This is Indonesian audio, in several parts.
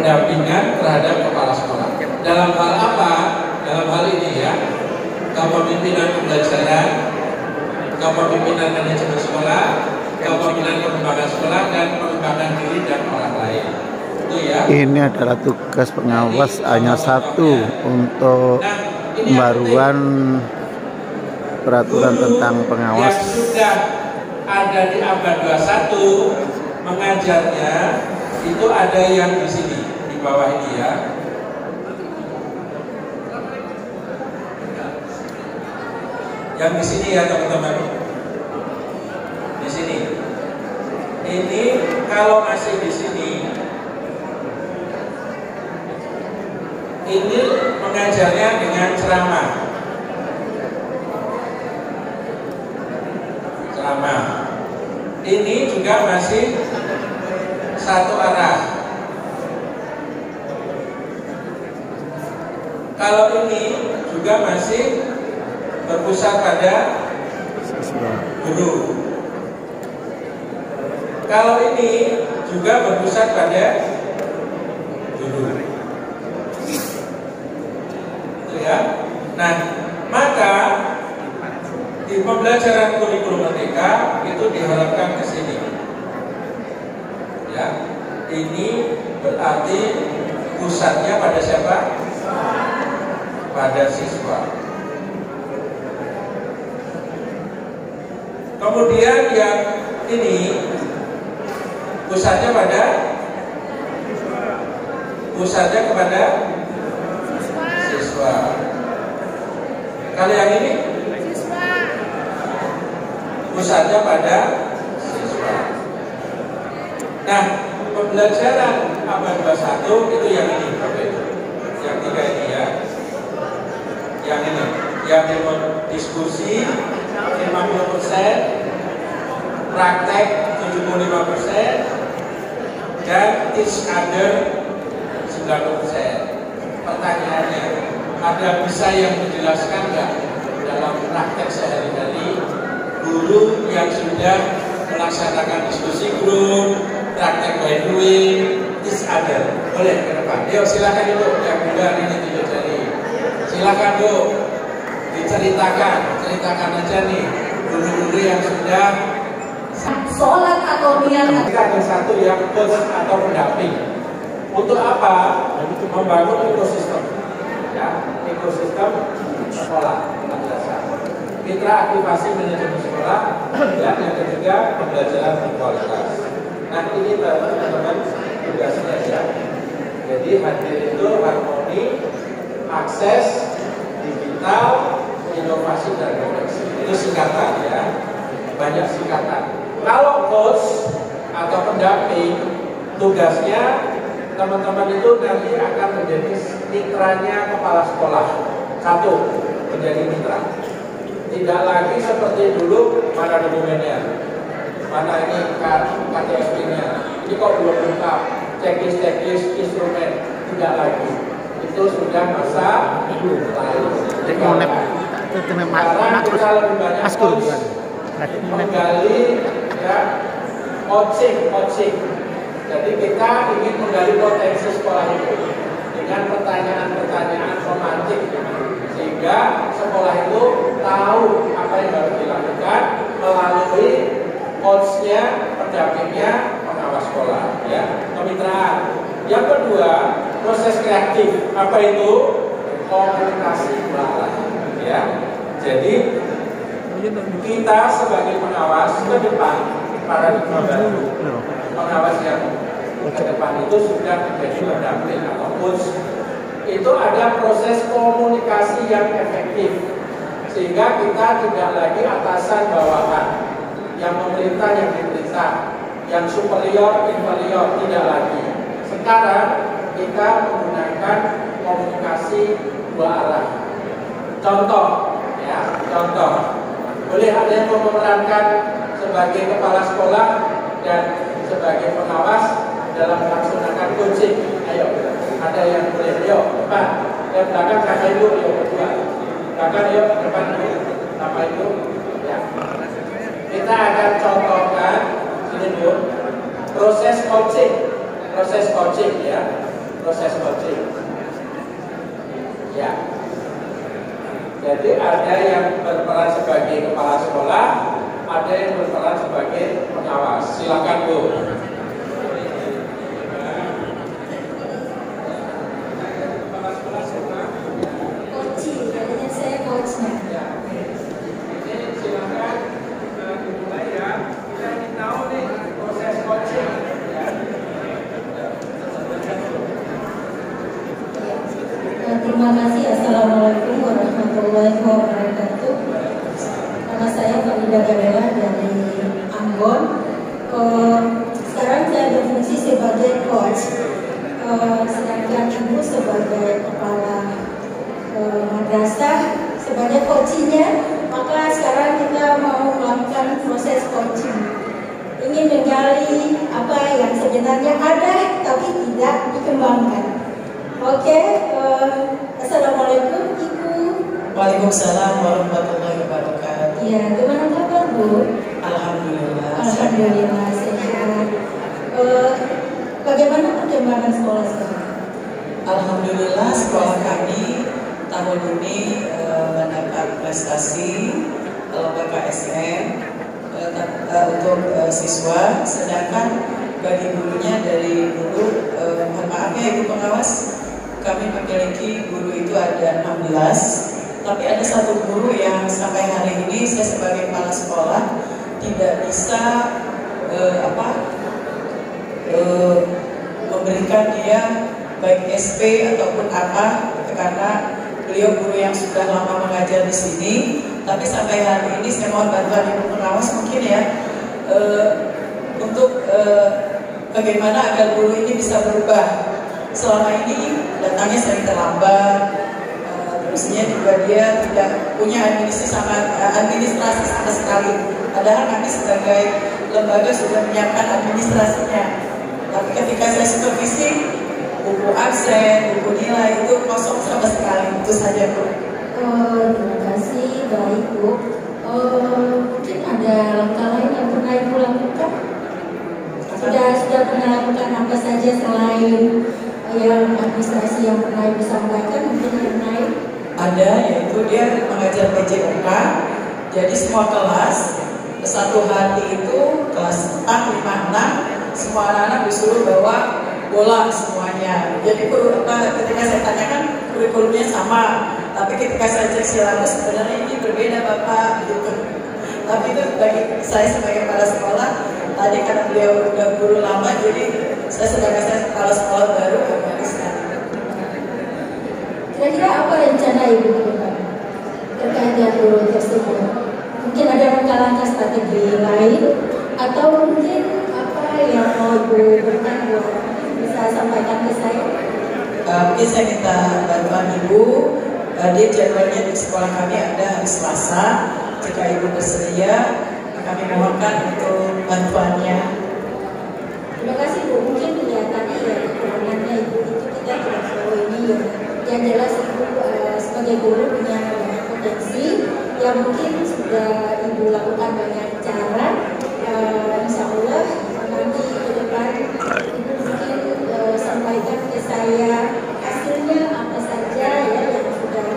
pendampingan terhadap kepala sekolah. Dalam hal apa? Dalam hal ini ya, kepemimpinan pembelajaran, kepemimpinan manajemen sekolah, kepemimpinan pengembangan sekolah, dan pengembangan diri dan orang lain. Itu ya. Ini adalah tugas pengawas hanya satu untuk pembaruan peraturan tentang pengawas. Yang sudah ada di abad 21 mengajarnya itu ada yang di sini di bawah ini ya. Yang di sini ya teman-teman. Di sini. Ini kalau masih di sini, ini mengajarnya dengan ceramah. Ceramah. Ini juga masih satu arah. Kalau ini juga masih berpusat pada guru. Kalau ini juga berpusat pada guru. Itu ya. Nah, maka di pembelajaran kurikulum merdeka itu diharapkan ke sini. Ya. Ini berarti pusatnya pada siapa? Pada siswa. Kemudian yang ini pusatnya kepada siswa. Kalau yang ini pusatnya pada siswa. Nah, pembelajaran abad 21 itu yang ini, yang tiga ini ya. Yang ini, yang diskusi 50%, praktek 75%, dan teach other 90%. Pertanyaannya, ada bisa yang menjelaskan nggak dalam praktek sehari-hari guru yang sudah melaksanakan diskusi grup, praktek by doing, teach other? Boleh ke depan. Yuk silakan dulu yang muda ini tunjuk jari. Silakan dulu ceritakan aja nih guru-guru yang sudah sholat atau niat. Ada satu yang coach atau pendamping. Untuk apa? Membangun ekosistem. Ya, ekosistem sekolah madrasah. Mitra aktivasi manajemen sekolah, dan yang ketiga pembelajaran berkualitas. Nah ini teman-teman tugasnya ya. Jadi hadir itu harmoni, akses, digital, inovasi dan koneksi. Itu singkatan ya, banyak singkatan. Kalau coach atau pendamping, tugasnya teman-teman itu nanti akan menjadi mitranya kepala sekolah. Satu, menjadi mitra. Tidak lagi seperti dulu, mana dokumennya, mana ini KTSP-nya, ini kok belum lengkap, checklist instrumen. Tidak lagi. Itu sudah masa lalu. Karena kita lebih banyak menggali ya, coaching. Jadi kita ingin menggali potensi sekolah itu dengan pertanyaan-pertanyaan romantik, sehingga sekolah itu tahu apa yang harus dilakukan melalui coachnya, pendampingnya, pengawas sekolah, ya, kemitraan. Yang kedua, proses kreatif. Apa itu? Komunikasi arah. Ya, jadi kita sebagai pengawas ke depan, para baru pengawas yang ke depan itu sudah menjadi pendamping atau coach. Itu ada proses komunikasi yang efektif, sehingga kita tidak lagi atasan bawahan, yang memerintah yang diperintah, yang superior inferior, tidak lagi. Sekarang kita menggunakan komunikasi dua arah. Contoh, ya, contoh. Boleh ada yang memerankan sebagai kepala sekolah dan sebagai pengawas dalam melaksanakan coaching. Ayo, ada yang boleh. Yuk, depan. Yang belakang kakak ibu, yuk berdua. Kakak yuk, depan dulu. Apa itu? Ya. Kita akan contohkan ini dulu. Proses coaching ya. proses coaching. Ya. Jadi ada yang berperan sebagai kepala sekolah, ada yang berperan sebagai pengawas. Silakan Bu. Terima kasih. Assalamualaikum warahmatullahi wabarakatuh. Nama saya Farida Galela dari Ambon. Sekarang saya berfungsi sebagai coach, sedangkan Ibu sebagai kepala madrasah, sebagai coachingnya. Maka sekarang kita mau melakukan proses coaching, ingin menggali apa yang sebenarnya ada tapi tidak dikembangkan. Oke, assalamualaikum Ibu. Waalaikumsalam warahmatullahi wabarakatuh. Ya, gimana kabar Bu? Alhamdulillah. Alhamdulillah sehat. Bagaimana perkembangan sekolah sekarang? Alhamdulillah sekolah kami tahun ini mendapat prestasi lomba KSN untuk siswa, sedangkan bagi gurunya dari guru, mohon maaf ya Ibu Pengawas, kami memiliki guru itu ada 16, tapi ada satu guru yang sampai hari ini saya sebagai kepala sekolah tidak bisa memberikan dia baik SP ataupun apa, karena beliau guru yang sudah lama mengajar di sini. Tapi sampai hari ini saya mohon bantuan Ibu Pengawas mungkin ya, untuk bagaimana agar guru ini bisa berubah. Selama ini datangnya sering terlambat, terusnya juga dia tidak punya administrasi sama sekali. Padahal kami sebagai lembaga sudah menyiapkan administrasinya. Tapi ketika saya supervisi, buku absen, buku nilai itu kosong sama sekali. Itu saja Bu. Terima kasih, baik Bu. Mungkin ada langkah lain yang pernah Ibu lakukan? Sudah pernah lakukan apa saja selain yang administrasi yang pernah Ibu sampaikan, mungkin yang lain? Ada, yaitu dia mengajar PJOK. Jadi semua kelas satu hari itu kelas 4, 5, 6 semua anak-anak disuruh bawa bola semuanya. Jadi ketika saya tanyakan kurikulumnya sama, tapi ketika saya cek silabus sebenarnya ini berbeda Bapak gitu. Tapi itu bagi saya sebagai kepala sekolah, tadi karena beliau udah guru lama, jadi sedangkan saya kepala sekolah baru agak riskan. Kira-kira apa rencana Ibu ke depan terkait dengan guru tersebut? Mungkin ada langkah-langkah strategi lain, atau mungkin apa yang mau Ibu berikan buat bisa sampaikan ke saya? Mungkin saya minta bantuan Ibu. Dia jadwalnya di sekolah kami ada hari Selasa. Jika Ibu bersedia, kami mohonkan untuk bantuannya. Terima kasih Bu. Mungkin ya tadi ya kekurangannya Ibu itu kita tidak tahu ini ya. Yang jelas Ibu sebagai guru punya banyak potensi yang mungkin sudah Ibu lakukan banyak cara. Insya Allah nanti ke depan Ibu mungkin sampaikan ke saya hasilnya apa saja ya yang sudah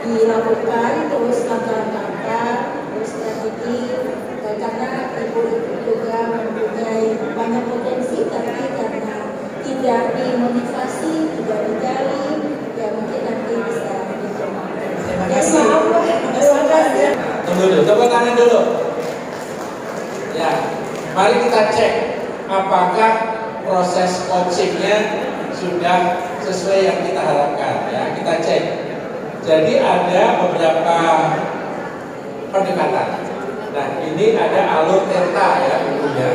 dilakukan, terus langkah-langkah, terus strategi, karena Ibu juga mempunyai banyak potensi, tapi karena tidak dimotivasi, tidak digali, ya mungkin nanti bisa dikembangkan. Terima kasih. Terima kasih. Tunggu dulu, tepuk tangan dulu. Ya, mari kita cek apakah proses coachingnya sudah sesuai yang kita harapkan. Ya, kita cek. Jadi ada beberapa pendekatan. Nah, ini ada alur delta ya tentunya.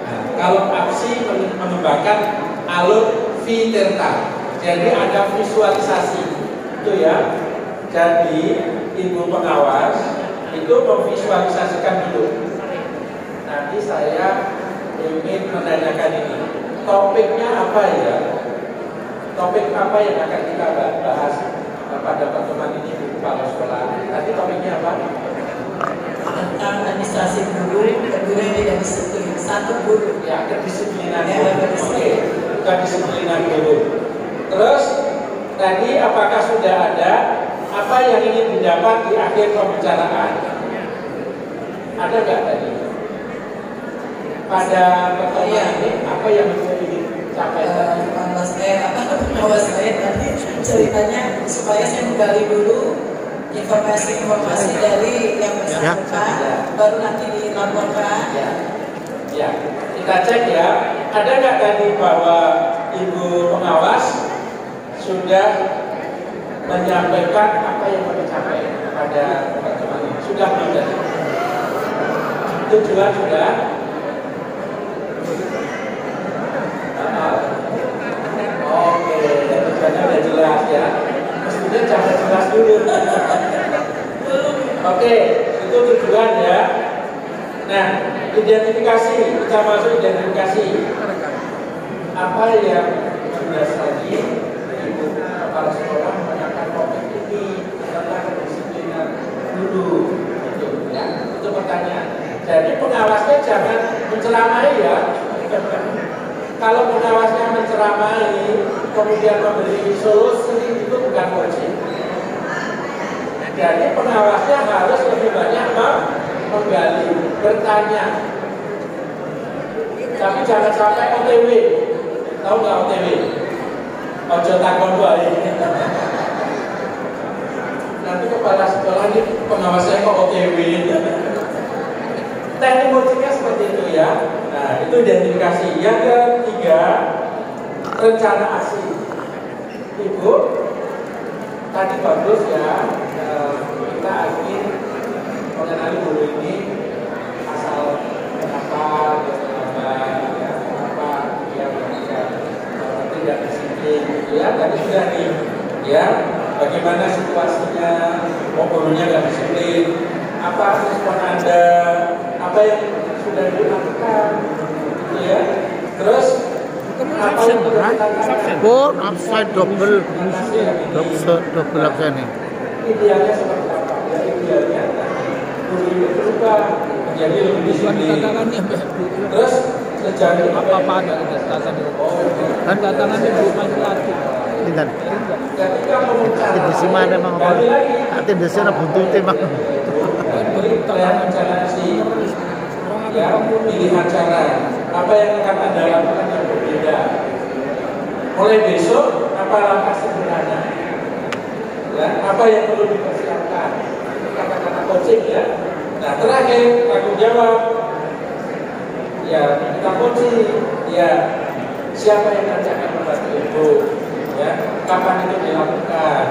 Nah, kalau APSI mengembangkan alur V delta. Jadi ada visualisasi itu ya. Jadi Ibu Pengawas itu memvisualisasikan dulu. Nanti saya ingin menanyakan ini. Topiknya apa ya? Topik apa yang akan kita bahas pada pertemuan ini Bu Kepala Sekolah? Tadi topiknya apa? Tentang administrasi guru yang tidak disiplin. Satu guru Ya, kedisiplinan ya, guru. Oke, kedisiplinan guru. Terus tadi apakah sudah ada apa yang ingin didapat di akhir pembicaraan? Ada nggak tadi? Pada pertemuan ini apa yang ingin dicapai tadi? Pengawas saya tadi ceritanya supaya saya menggali dulu informasi dari yang bersangkutan, baru nanti dilaporkan. Ya, kita cek ya. Ada nggak tadi bahwa Ibu pengawas sudah menyampaikan apa yang mau dicapai pada pertemuan ini? Sudah belum tadi? Tujuan sudah? Oke, tujuannya udah jelas ya. Mestinya jangan jelas dulu. Oke, itu tujuan ya. Nah, identifikasi, kita masuk identifikasi. Apa yang jelas lagi Ibu kepala sekolah menanyakan topik ini tentang kedisiplinan dulu, gitu ya. Itu pertanyaan. Jadi pengawasnya jangan menceramai ya. Kalau pengawasnya menceramai, kemudian memberi solusi, itu bukan coaching. Jadi pengawasnya harus lebih banyak menggali, bertanya. Tapi jangan sampai OTW. Tahu nggak OTW? Ojo takon bae. Nanti kepala sekolah ini pengawasnya kok OTW. Teknik coachingnya seperti itu ya. Nah, itu identifikasi. Yang ketiga, rencana aksi. Ibu, tadi bagus ya. Kita ingin mengenali dulu ini asal kenapa yang tidak disiplin, ya. Tadi sudah nih, ya. Bagaimana situasinya, gurunya nggak disiplin, apa respon Anda, apa yang sudah dilakukan, gitu ya. Terus apa yang perlu dilakukan? Oh, upside double absen nih. Idealnya seperti apa? Ya, idealnya guru itu berubah menjadi lebih disiplin. Terus terjadi apa ada kata kan tantangannya bukan lagi. Kan. Ketika memuncak Di mana emang apa? Hati di sana buntut emang. Ya, pilihan cara apa yang akan Anda lakukan yang berbeda. Mulai besok apa langkah sederhana? Ya, apa yang perlu dipersiapkan? Kata-kata coaching ya. Nah, terakhir tanggung jawab. Ya, kita coaching. Ya, siapa yang nanti akan membantu Ibu? Ya, kapan itu dilakukan?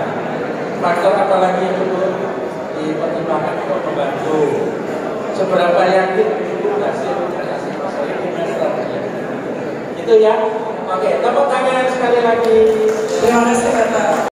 Faktor apa lagi yang perlu dipertimbangkan untuk membantu? Seberapa yakin Ibu berhasil mengatasi masalah ini strategi? Itu ya. Oke, tepuk tangan sekali lagi. Terima kasih, Bapak.